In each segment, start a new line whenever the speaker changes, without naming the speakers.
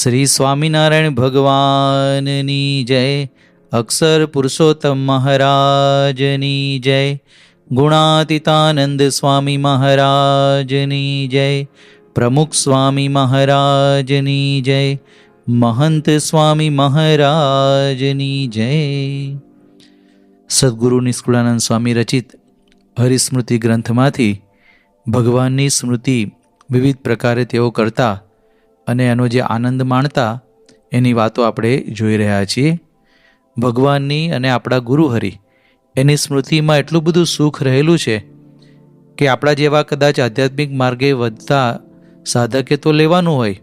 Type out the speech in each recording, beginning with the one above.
શ્રી સ્વામિનારાયણ ભગવાનની જય. અક્ષર પુરુષોત્તમ મહારાજની જય. ગુણાતીતાનંદ સ્વામી મહારાજની જય. પ્રમુખ સ્વામી મહારાજની જય. મહંત સ્વામી મહારાજની જય. સદગુરુ નિષ્કુળાનંદ સ્વામી રચિત હરિસ્મૃતિ ગ્રંથમાંથી ભગવાનની સ્મૃતિ વિવિધ પ્રકારે તેઓ કરતા અને એનો જે આનંદ માણતા એની વાતો આપણે જોઈ રહ્યા છીએ. ભગવાનની અને આપણા ગુરુહરિ એની સ્મૃતિમાં એટલું બધું સુખ રહેલું છે કે આપણા જેવા કદાચ આધ્યાત્મિક માર્ગે વધતા સાધકે તો લેવાનું હોય,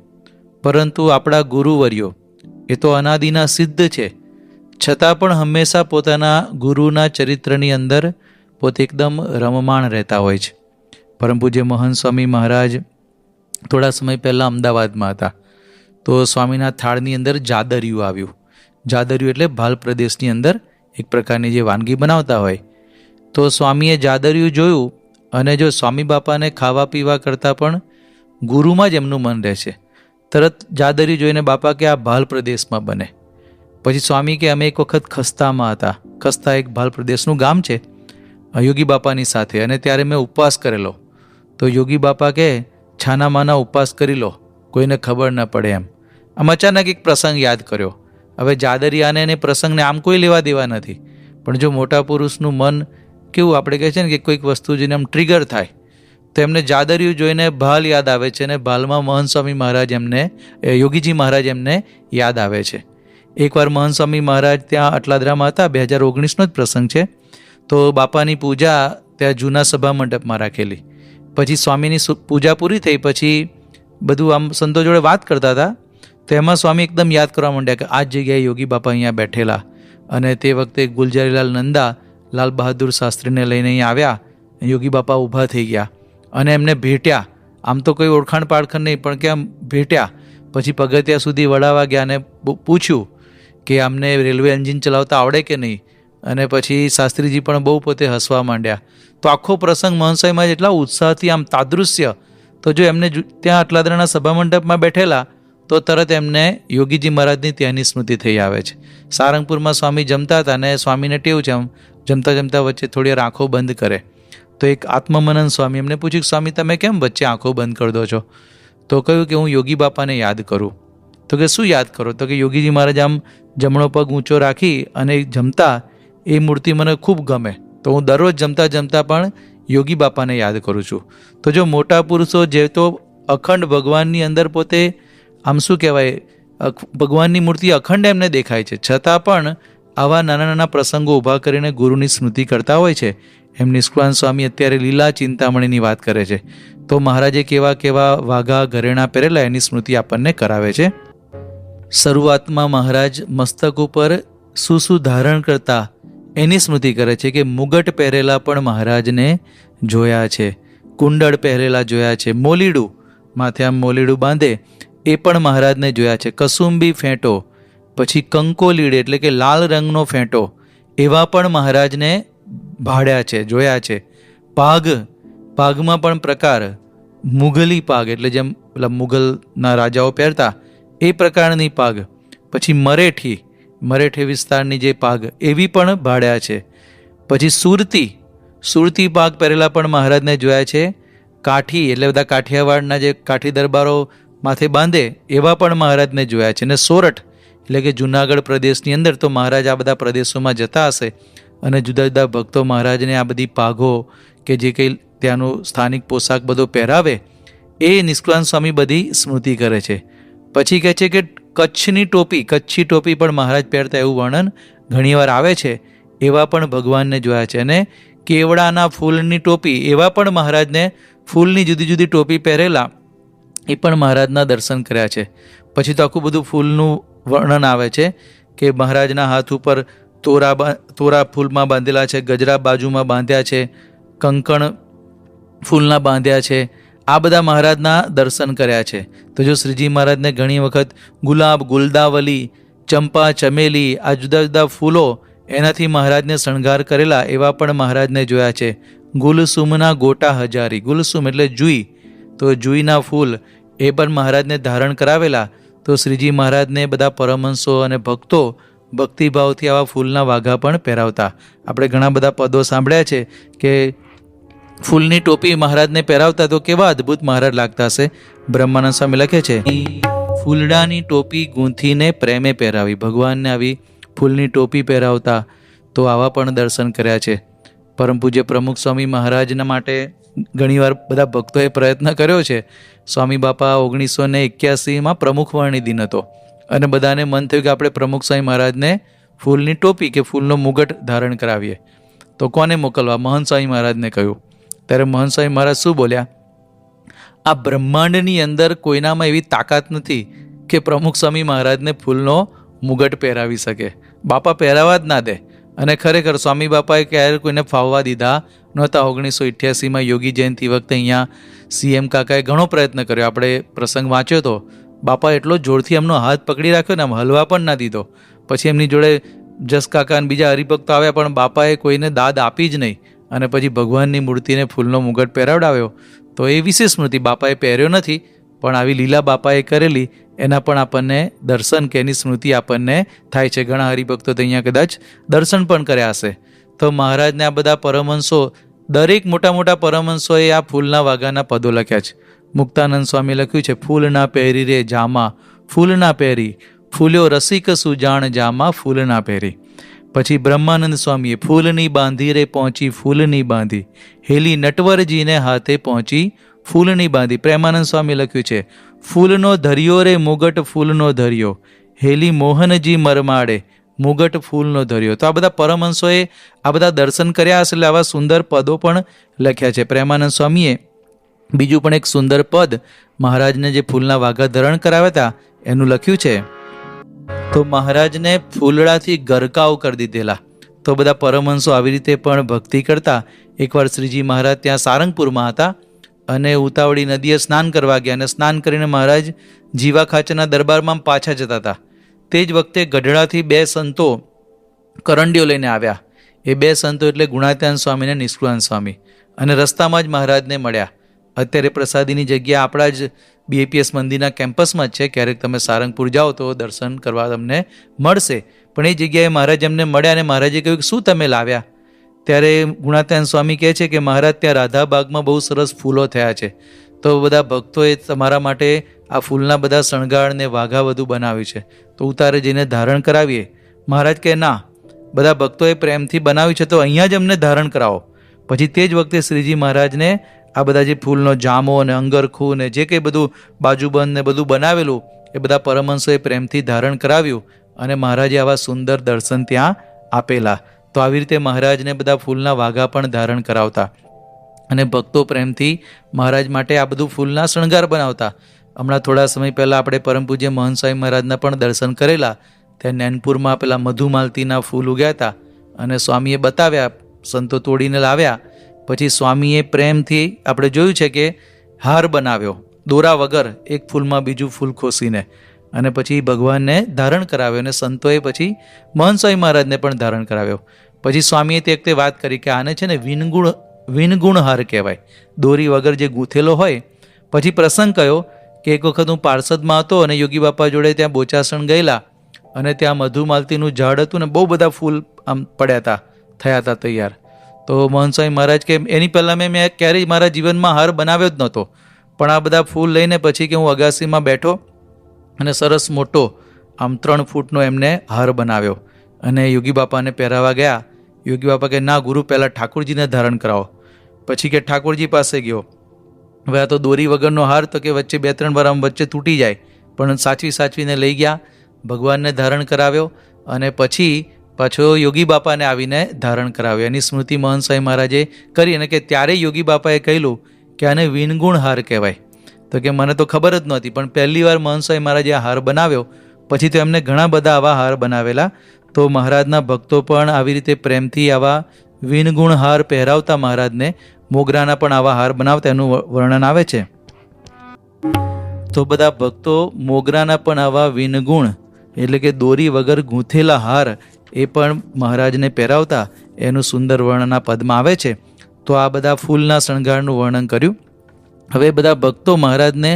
પરંતુ આપણા ગુરુવર્યો એ તો અનાદિના સિદ્ધ છે, છતાં પણ હંમેશા પોતાના ગુરુના ચરિત્રની અંદર પોતે એકદમ રમમાણ રહેતા હોય છે. પરમ પૂજ્ય મહંત સ્વામી મહારાજ થોડા સમય પહેલાં અમદાવાદમાં હતા, તો સ્વામીના થાળની અંદર જાદરિયું આવ્યું. જાદરિયું એટલે ભાલ પ્રદેશની અંદર એક પ્રકારની જે વાનગી બનાવતા હોય. તો સ્વામીએ જાદરિયું જોયું અને જો સ્વામી બાપાને ખાવા પીવા કરતાં પણ ગુરુમાં જ એમનું મન રહેશે. તરત જાદરિયું જોઈને બાપા કે આ ભાલ પ્રદેશમાં બને. પછી સ્વામી કે અમે એક વખત ખસ્તામાં હતા. ખસ્તા એક ભાલ પ્રદેશનું ગામ છે, યોગી બાપાની સાથે, અને ત્યારે મેં ઉપવાસ કરેલો. તો યોગી બાપા કે છાના માના ઉપવાસ કરી લો, કોઈને ખબર ન પડે એમ. આમ અચાનક એક પ્રસંગ યાદ કર્યો. હવે જાદરિયાને અને પ્રસંગને આમ કોઈ લેવા દેવા નથી, પણ જો મોટા પુરુષનું મન કેવું આપણે કહે છે ને કે કોઈક વસ્તુ જોઈને આમ ટ્રિગર થાય, તો એમને જાદરિયું જોઈને ભાલ યાદ આવે છે, અને ભાલમાં મહંત સ્વામી મહારાજ એમને યોગીજી મહારાજ એમને યાદ આવે છે. એકવાર મહંત સ્વામી મહારાજ ત્યાં અટલાદરામાં હતા, 2019નો જ પ્રસંગ છે. તો બાપાની પૂજા ત્યાં જૂના સભા મંડપમાં રાખેલી. પછી સ્વામીની પૂજા પૂરી થઈ પછી બધું આમ સંતો જોડે વાત કરતા હતા, તો એમાં સ્વામી એકદમ યાદ કરવા માંડ્યા કે આ જ જગ્યાએ યોગી બાપા અહીંયા બેઠેલા, અને તે વખતે ગુલજારીલાલ નંદા લાલ બહાદુર શાસ્ત્રીને લઈને અહીંયા આવ્યા. યોગી બાપા ઊભા થઈ ગયા અને એમને ભેટ્યા. આમ તો કોઈ ઓળખાણ પાળખાણ નહીં, પણ કે આમ ભેટ્યા. પછી પગથિયા સુધી વળાવવા ગયા અને પૂછ્યું કે અમને રેલવે એન્જિન ચલાવતા આવડે કે નહીં. અને પછી શાસ્ત્રીજી પણ બહુ પોતે હસવા માંડ્યા. તો આખો પ્રસંગ મહંત સ્વામીમાં જેટલા ઉત્સાહથી આમ તાદૃશ્ય, તો જો એમને ત્યાં અટલાદરાના સભા મંડપમાં બેઠેલા તો તરત એમને યોગીજી મહારાજની ત્યાંની સ્મૃતિ થઈ આવે છે. સારંગપુરમાં સ્વામી જમતા હતા અને સ્વામીને ટેવું છે આમ જમતા જમતા વચ્ચે થોડી વાર આંખો બંધ કરે. તો એક આત્મમનન સ્વામી એમને પૂછ્યું, સ્વામી તમે કેમ વચ્ચે આંખો બંધ કરી દો છો? તો કહ્યું કે હું યોગી બાપાને યાદ કરું. તો કે શું યાદ કરો? તો કે યોગીજી મહારાજ આમ જમણો પગ ઊંચો રાખી અને જમતા, એ મૂર્તિ મને ખૂબ ગમે, તો હું દરરોજ જમતા જમતા પણ યોગી બાપાને યાદ કરું છું. તો જો મોટા પુરુષો જે તો અખંડ ભગવાનની અંદર પોતે આમ શું કહેવાય, ભગવાનની મૂર્તિ અખંડ એમને દેખાય છે, છતાં પણ આવા નાના નાના પ્રસંગો ઊભા કરીને ગુરુની સ્મૃતિ કરતા હોય છે. એમ નિષ્કુળાનંદ સ્વામી અત્યારે લીલા ચિંતામણીની વાત કરે છે, તો મહારાજે કેવા કેવા વાઘા ઘરેણા પહેરેલા એની સ્મૃતિ આપણને કરાવે છે. શરૂઆતમાં મહારાજ મસ્તક ઉપર શું ધારણ કરતા એની સ્મૃતિ કરે છે કે મુગટ પહેરેલા પણ મહારાજને જોયા છે, કુંડળ પહેરેલા જોયા છે, મોલીડું માથે આમ મોલીડું બાંધે એ પણ મહારાજને જોયા છે, કસુંબી ફેંટો, પછી કંકોલીડ એટલે કે લાલ રંગનો ફેંટો, એવા પણ મહારાજને ભાડ્યા છે, જોયા છે. પાઘમાં પણ પ્રકાર, મુઘલી પાઘ એટલે જેમ પેલા મુઘલના રાજાઓ પહેરતા એ પ્રકારની પાઘ, પછી મરેઠી વિસ્તારની જે પાઘ એવી પણ ભાડ્યા છે. પછી સુરતી પાઘ પહેરેલા પણ મહારાજને જોયા છે. કાઠી એટલે બધા કાઠિયાવાડના જે કાઠી દરબારો માથે બાંધે એવા પણ મહારાજને જોયા છે. અને સોરઠ એટલે કે જુનાગઢ પ્રદેશની અંદર તો મહારાજ આ બધા પ્રદેશોમાં જતા હશે અને જુદા જુદા ભક્તો મહારાજને આ બધી પાઘો કે જે કંઈ ત્યાંનું સ્થાનિક પોશાક બધો પહેરાવે એ નિષ્કુળાનંદ સ્વામી બધી સ્મૃતિ કરે છે. પછી કહે છે કે કચ્છી ટોપી પણ મહારાજ પહેરતા એવું વર્ણન ઘણીવાર આવે છે. એવા પણ ભગવાનને જોયા છે. અને કેવડાના ફૂલની ટોપી એવા પણ મહારાજને ફૂલની જુદી જુદી ટોપી પહેરેલા એ પણ મહારાજના દર્શન કર્યા છે. પછી તો આખું બધું ફૂલનું વર્ણન આવે છે કે મહારાજના હાથ ઉપર તોરા ફૂલમાં બાંધેલા છે, ગજરા બાજુમાં બાંધ્યા છે, કંકણ ફૂલના બાંધ્યા છે. આ બધા મહારાજના દર્શન કર્યા છે. તો જો શ્રીજી મહારાજને ઘણી વખત ગુલાબ, ગુલદાવલી, ચંપા, ચમેલી આ જુદા જુદા ફૂલો એનાથી મહારાજને શણગાર કરેલા એવા પણ મહારાજને જોયા છે. ગુલસુમના ગોટા હજારી, ગુલસુમ એટલે જુઈ, તો જુઈના ફૂલ એ પણ મહારાજને ધારણ કરાવેલા. તો શ્રીજી મહારાજને બધા પરમહંસો અને ભક્તો ભક્તિભાવથી આવા ફૂલના વાઘા પણ પહેરાવતા. આપણે ઘણા બધા પદો સાંભળ્યા છે કે ફૂલની ટોપી મહારાજને પહેરાવતા તો કેવા અદ્ભુત મહારાજ લાગતા હશે. બ્રહ્માનંદ સ્વામી લખે છે, ફૂલડાની ટોપી ગૂંથીને પ્રેમે પહેરાવી. ભગવાનને આવી ફૂલની ટોપી પહેરાવતા. તો આવા પણ દર્શન કર્યા છે. પરમ પૂજ્ય પ્રમુખ સ્વામી મહારાજના માટે ઘણીવાર બધા ભક્તોએ પ્રયત્ન કર્યો છે. સ્વામી બાપા 1981માં પ્રમુખ વર્ણી દિન હતો અને બધાને મન થયું કે આપણે પ્રમુખ સ્વામી મહારાજને ફૂલની ટોપી કે ફૂલનો મુગટ ધારણ કરાવીએ. તો કોને મોકલવા? મહંત સ્વામી મહારાજને કહ્યું. ત્યારે મહંત સ્વામી મહારાજ શું બોલ્યા? આ બ્રહ્માંડની અંદર કોઈનામાં એવી તાકાત નથી કે પ્રમુખ સ્વામી મહારાજને ફૂલનો મુગટ પહેરાવી શકે. બાપા પહેરાવા જ ના દે. અને ખરેખર સ્વામી બાપાએ ક્યારે કોઈને ફાવવા દીધા નહોતા. 1988માં યોગી જયંતિ વખતે અહીંયા CM કાકાએ ઘણો પ્રયત્ન કર્યો. આપણે પ્રસંગ વાંચ્યો હતો. બાપા એટલો જોરથી એમનો હાથ પકડી રાખ્યો ને આમ હલવા પણ ના દીધો. પછી એમની જોડે જસ કાકા અને બીજા હરિભક્તો આવ્યા પણ બાપાએ કોઈને દાદ આપી જ નહીં. અને પછી ભગવાનની મૂર્તિને ફૂલનો મુગટ પહેરાવડાવ્યો. તો એ વિશેષ સ્મૃતિ બાપાએ પહેર્યો નથી, પણ આવી લીલા બાપાએ કરેલી એના પણ આપણને દર્શન કે એની સ્મૃતિ આપણને થાય છે. ઘણા હરિભક્તો તો અહીંયા કદાચ દર્શન પણ કર્યા હશે. તો મહારાજને આ બધા પરમહંસો, દરેક મોટા મોટા પરમહંસોએ આ ફૂલના વાઘાના પદો લખ્યા છે. મુક્તાનંદ સ્વામી લખ્યું છે, ફૂલ ના પહેરી રે જામા ફૂલ ના પહેરી, ફૂલ્યો રસિક સુજાણ જામા ફૂલ ના પહેરી. પછી બ્રહ્માનંદ સ્વામીએ ફૂલની બાંધી રે પહોંચી ફૂલની બાંધી, હેલી નટવરજીને હાથે પહોંચી ફૂલની બાંધી. પ્રેમાનંદ સ્વામી લખ્યું છે, ફૂલનો ધર્યો રે મુગટ ફૂલનો ધર્યો, હેલી મોહનજી મરમાડે મુગટ ફૂલનો ધર્યો. તો આ બધા પરમહંસોએ આ બધા દર્શન કર્યા હશે એટલે આવા સુંદર પદો પણ લખ્યા છે. પ્રેમાનંદ સ્વામીએ બીજું પણ એક સુંદર પદ મહારાજને જે ફૂલના વાઘા ધરણ કરાવ્યા હતા એનું લખ્યું છે. તો મહારાજને ફૂલડાથી ગરકાવ કરી દીધેલા. તો બધા પરમહંસો આવી રીતે પણ ભક્તિ કરતા. એકવાર શ્રીજી મહારાજ ત્યાં સારંગપુરમાં હતા અને ઉતાવળી નદીએ સ્નાન કરવા ગયા અને સ્નાન કરીને મહારાજ જીવા ખાચરના દરબારમાં પાછા જતા હતા. તે જ વખતે ગઢડાથી 2 સંતો કરંડીઓ લઈને આવ્યા. એ 2 સંતો એટલે ગુણાત્યાન સ્વામી અને નિષ્કુળાન સ્વામી. અને રસ્તામાં જ મહારાજને મળ્યા. અત્યારે પ્રસાદીની જગ્યા આપણા જ BAPS મંદિરના કેમ્પસમાં જ છે. ક્યારેક તમે સારંગપુર જાઓ તો દર્શન કરવા તમને મળશે. પણ એ જગ્યાએ મહારાજ એમને મળ્યા અને મહારાજે કહ્યું કે શું તમે લાવ્યા? ત્યારે ગુણાત્યાન સ્વામી કહે છે કે મહારાજ ત્યાં રાધાબાગમાં બહુ સરસ ફૂલો થયા છે, તો બધા ભક્તોએ તમારા માટે આ ફૂલના બધા શણગારને વાઘા બધું બનાવ્યું છે, તો ઉતારે જઈને ધારણ કરાવીએ. મહારાજ કહે ના, બધા ભક્તોએ પ્રેમથી બનાવ્યું છે તો અહીંયા જ અમને ધારણ કરાવો. પછી તે જ વખતે શ્રીજી મહારાજને આ બધા જે ફૂલનો જામો અને અંગરખું ને જે કંઈ બધું બાજુબંધ ને બધું બનાવેલું એ બધા પરમહંસોએ પ્રેમથી ધારણ કરાવ્યું અને મહારાજે આવા સુંદર દર્શન ત્યાં આપેલા. તો આવી રીતે મહારાજને બધા ફૂલના વાઘા પણ ધારણ કરાવતા અને ભક્તો પ્રેમથી મહારાજ માટે આ બધું ફૂલના શણગાર બનાવતા. હમણાં થોડા સમય પહેલાં આપણે પરમ પૂજ્ય મહંત સ્વામી મહારાજના પણ દર્શન કરેલા. ત્યાં નૈનપુરમાં પેલા મધુમાલતીના ફૂલ ઉગ્યા હતા અને સ્વામીએ બતાવ્યા, સંતો તોડીને લાવ્યા. પછી સ્વામીએ પ્રેમથી આપણે જોયું છે કે હાર બનાવ્યો દોરા વગર, એક ફૂલમાં બીજું ફૂલ ખોસીને, અને પછી ભગવાનને ધારણ કરાવ્યો. અને સંતોએ પછી મહંત સ્વામી મહારાજને પણ ધારણ કરાવ્યો. પછી સ્વામીએ તે વખતે વાત કરી કે આને છે ને વિનગુણ હાર કહેવાય, દોરી વગર જે ગૂંથેલો હોય. પછી પ્રસંગ કયો કે એક વખત હું પાર્ષદમાં હતો અને યોગી બાપા જોડે ત્યાં બોચાસણ ગયેલા અને ત્યાં મધુમાલતીનું ઝાડ હતું ને બહુ બધા ફૂલ આમ પડ્યા થયા હતા તૈયાર. તો મહંત સ્વામી મહારાજ કે એની પહેલાં મેં ક્યારેય મારા જીવનમાં હાર બનાવ્યો જ નહોતો, પણ આ બધા ફૂલ લઈને પછી કે હું અગાસીમાં બેઠો અને સરસ મોટો આમ 3 ફૂટનો એમને હાર બનાવ્યો અને યોગી બાપાને પહેરાવા ગયા. યોગી બાપા કે ના ગુરુ, પહેલાં ઠાકોરજીને ધારણ કરાવો. પછી કે ઠાકોરજી પાસે ગયો. હવે આ તો દોરી વગરનો હાર, તો કે વચ્ચે 2-3 વાર આમ વચ્ચે તૂટી જાય, પણ સાચવીને લઈ ગયા, ભગવાનને ધારણ કરાવ્યો અને પછી પાછો યોગી બાપાને આવીને ધારણ કરાવ્યો. એની સ્મૃતિ મહંત સ્વામી મહારાજે કરી અને કે ત્યારે યોગી બાપાએ કહેલું કે આને વિનગુણ હાર કહેવાય. તો કે મને તો ખબર જ નહોતી, પણ પહેલી વાર મહંત સ્વામી મહારાજે આ હાર બનાવ્યો. પછી તો એમને ઘણા બધા આવા હાર બનાવેલા. તો મહારાજના ભક્તો પણ આવી રીતે પ્રેમથી આવા વિનગુણ હાર પહેરાવતા મહારાજને. મોગરાના પણ આવા હાર બનાવતા, એનું વર્ણન આવે છે. તો બધા ભક્તો મોગરાના પણ આવા વિનગુણ એટલે કે દોરી વગર ગૂંથેલા હાર એ પણ મહારાજને પહેરાવતા, એનું સુંદર વર્ણન આ પદમાં આવે છે. તો આ બધા ફૂલના શણગારનું વર્ણન કર્યું. હવે બધા ભક્તો મહારાજને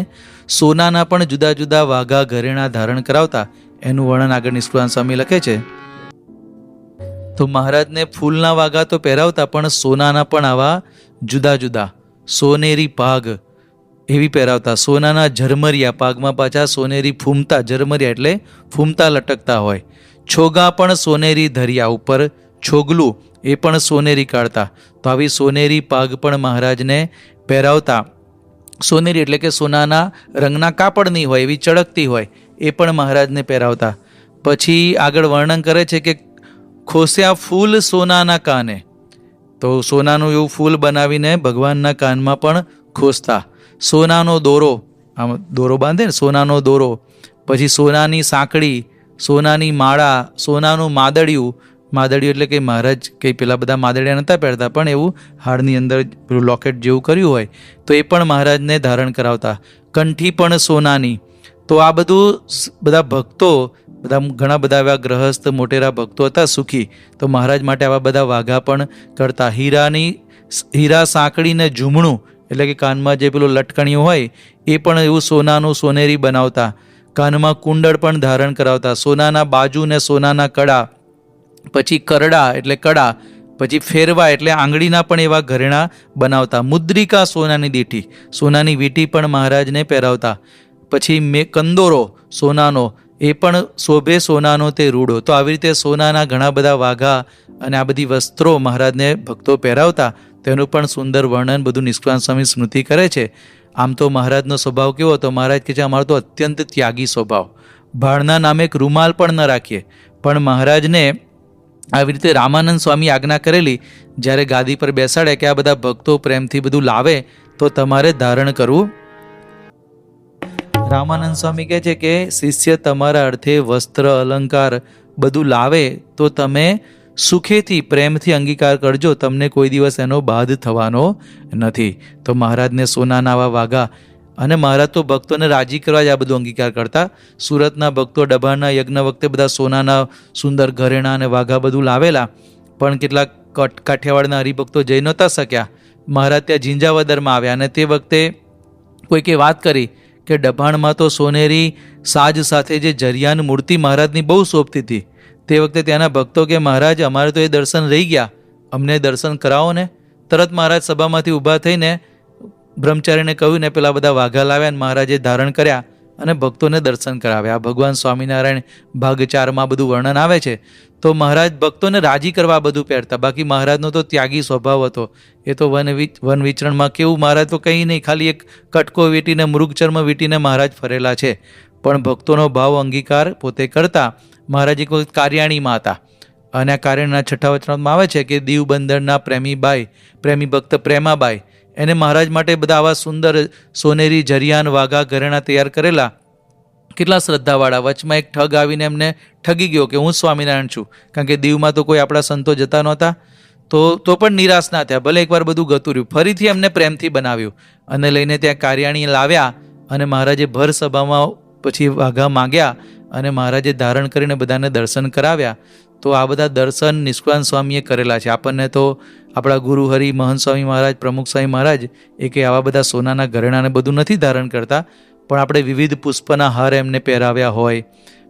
સોનાના પણ જુદા જુદા વાઘા ઘરેણા ધારણ કરાવતા એનું વર્ણન આગળ નિષ્કુળાનંદ સ્વામી લખે છે. તો મહારાજને ફૂલના વાઘા તો પહેરાવતા, પણ સોનાના પણ આવા જુદા જુદા સોનેરી પાગ એવી પહેરાવતા. સોનાના ઝરમરિયા, પાગમાં પાછા સોનેરી ફૂમતા, ઝરમરિયા એટલે ફૂમતા લટકતા હોય. છોગા પણ સોનેરી ધર્યા, ઉપર છોગલું એ પણ સોનેરી કાઢતા. તો આવી સોનેરી પાગ પણ મહારાજને પહેરાવતા. સોનેરી એટલે કે સોનાના રંગના કાપડની હોય, એવી ચળકતી હોય, એ પણ મહારાજને પહેરાવતા. પછી આગળ વર્ણન કરે છે કે ખોસ્યા ફૂલ સોનાના કાને, તો સોનાનું એવું ફૂલ બનાવીને ભગવાનના કાનમાં પણ ખોસતા. સોનાનો દોરો, આમ દોરો બાંધે ને, સોનાનો દોરો. પછી સોનાની સાંકળી, સોનાની માળા, સોનાનું માદડિયું. માદડિયું એટલે કે મહારાજ કંઈ પેલા બધા માદડિયા નહોતા પહેરતા, પણ એવું હાડની અંદર પેલું લોકેટ જેવું કર્યું હોય, તો એ પણ મહારાજને ધારણ કરાવતા. કંઠી પણ સોનાની. તો આ બધું બધા ભક્તો, બધા ઘણા બધા એવા ગ્રહસ્થ મોટેરા ભક્તો હતા સુખી, તો મહારાજ માટે આવા બધા વાઘા પણ કરતા. હીરા સાંકળીને ઝૂમણું એટલે કે કાનમાં જે પેલું લટકણિયું હોય એ પણ એવું સોનાનું સોનેરી બનાવતા. કાનમાં કુંડળ પણ ધારણ કરાવતા. સોનાના બાજુ ને સોનાના કડા, પછી કરડા એટલે કડા, પછી ફેરવા એટલે આંગળીના પણ એવા ઘરેણા બનાવતા. મુદ્રિકા સોનાની દીઠી, સોનાની વીંટી પણ મહારાજને પહેરાવતા. પછી કંદોરો સોનાનો, એ પણ શોભે સોનાનો તે રૂડો. તો આવી રીતે સોનાના ઘણા બધા વાઘા અને આ બધી વસ્ત્રો મહારાજને ભક્તો પહેરાવતા. તેનું પણ સુંદર વર્ણન બધું નિષ્કુળાનંદ સ્વામી સ્મૃતિ કરે છે. આમ તો મહારાજનો સ્વભાવ કેવો હતો? મહારાજ કહે છે અમારો તો અત્યંત ત્યાગી સ્વભાવ, ભાળના નામે એક રૂમાલ પણ ન રાખીએ. પણ મહારાજને આવી રીતે રામાનંદ સ્વામી આજ્ઞા કરેલી, જ્યારે ગાદી પર બેસાડે કે આ બધા ભક્તો પ્રેમથી બધું લાવે તો તમારે ધારણ કરવું. રામાનંદ સ્વામી કહે છે કે શિષ્ય તમારા અર્થે વસ્ત્ર અલંકાર બધું લાવે તો તમે સુખેથી પ્રેમથી અંગીકાર કરજો, તમને કોઈ દિવસ એનો બાદ થવાનો નથી. તો મહારાજને સોનાના આવા વાઘા, અને મહારાજ તો ભક્તોને રાજી કરવા જ આ બધું અંગીકાર કરતા. સુરતના ભક્તો ડભાના યજ્ઞ વખતે બધા સોનાના સુંદર ઘરેણા અને વાઘા બધું લાવેલા, પણ કેટલાક કાઠિયાવાડના હરિભક્તો જઈ નહોતા શક્યા. મહારાજ ત્યાં ઝીંઝાવદરમાં આવ્યા અને તે વખતે કોઈકે વાત કરી કે ડભાણમાં તો સોનેરી સાજ સાથે જે જરિયાન મૂર્તિ મહારાજની બહુ શોભતી હતી. તે વખતે ત્યાંના ભક્તો કે મહારાજ અમારે તો એ દર્શન રહી ગયા, અમને દર્શન કરાવો ને. તરત મહારાજ સભામાંથી ઊભા થઈને બ્રહ્મચારીને કહ્યું ને પેલા બધા વાઘા લાવ્યા અને મહારાજે ધારણ કર્યા અને ભક્તોને દર્શન કરાવ્યા. ભગવાન સ્વામિનારાયણ ભાગ 4માં બધું વર્ણન આવે છે. તો મહારાજ ભક્તોને રાજી કરવા બધું પહેરતા. બાકી મહારાજનો તો ત્યાગી સ્વભાવ હતો. એ તો વન વિચરણમાં કેવું, મહારાજ તો કંઈ નહીં, ખાલી એક કટકો વીંટીને મૃગચર્મ વીંટીને મહારાજ ફરેલા છે. પણ ભક્તોનો ભાવ અંગીકાર પોતે કરતા. મહારાજ કોઈ કાર્યાણીમાં હતા, અને આ કાર્યાણીના 6 વચનામાં આવે છે કે દીવ બંદરના પ્રેમી ભક્ત પ્રેમાબાઈ, એને મહારાજ માટે બધા આવા સુંદર સોનેરી જરિયાન વાઘા ઘરેણા તૈયાર કરેલા. કેટલા શ્રદ્ધાવાળા. વચમાં એક ઠગ આવીને એમને ઠગી ગયો કે હું સ્વામિનારાયણ છું, કારણ કે દીવમાં તો કોઈ આપણા સંતો જતા નહોતા. તો પણ નિરાશ ના થયા, ભલે એકવાર બધું ગતું રહ્યું. ફરીથી એમને પ્રેમથી બનાવ્યું અને લઈને ત્યાં કાર્યાણી લાવ્યા, અને મહારાજે ભર સભામાં પછી વાઘા માંગ્યા અને મહારાજે ધારણ કરીને બધાને દર્શન કરાવ્યા. તો આ બધા દર્શન નિષ્કુળાનંદ સ્વામીએ કરેલા છે. આપણને તો આપણા ગુરુ હરિ મહંત સ્વામી મહારાજ, પ્રમુખ સ્વામી મહારાજ એ કે આવા બધા સોનાના ઘરેણાને બધું નથી ધારણ કરતા, પણ આપણે વિવિધ પુષ્પના હાર એમને પહેરાવ્યા હોય.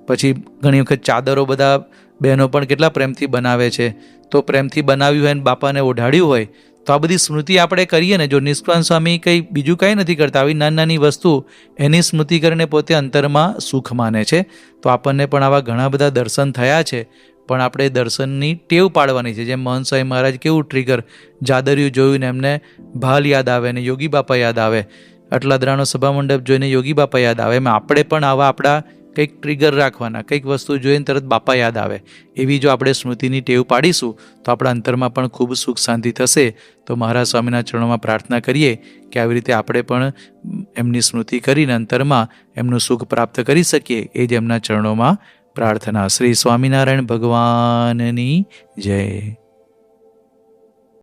પછી ઘણી વખત ચાદરો બધા બહેનો પણ કેટલા પ્રેમથી બનાવે છે. તો પ્રેમથી બનાવ્યું હોય અને બાપાને ઓઢાડ્યું હોય, તો આ બધી સ્મૃતિ આપણે કરીએ ને. જો નિષ્કુળાનંદ સ્વામી કંઈ બીજું કંઈ નથી કરતા, આવી નાની નાની વસ્તુ એની સ્મૃતિ કરીને પોતે અંતરમાં સુખ માને છે. તો આપણને પણ આવા ઘણા બધા દર્શન થયા છે, પણ આપણે દર્શનની ટેવ પાડવાની છે. જેમ મહંત સ્વામી મહારાજ કેવું ટ્રિગર, જાદરિયું જોયું ને એમને ભાલ યાદ આવે ને યોગી બાપા યાદ આવે, અટલાદરાનો સભા મંડપ જોઈને યોગી બાપા યાદ આવે. એમ આપણે પણ આવા આપણા કંઈક ટ્રિગર રાખવાના, કંઈક વસ્તુ જોઈને તરત બાપા યાદ આવે. એવી જો આપણે સ્મૃતિની ટેવ પાડીશું તો આપણા અંતરમાં પણ ખૂબ સુખ શાંતિ થશે. તો મહારાજ સ્વામીના ચરણોમાં પ્રાર્થના કરીએ કે આવી રીતે આપણે પણ એમની સ્મૃતિ કરીને અંતરમાં એમનું સુખ પ્રાપ્ત કરી શકીએ. એ જ એમના ચરણોમાં પ્રાર્થના. શ્રી સ્વામિનારાયણ ભગવાનની જય.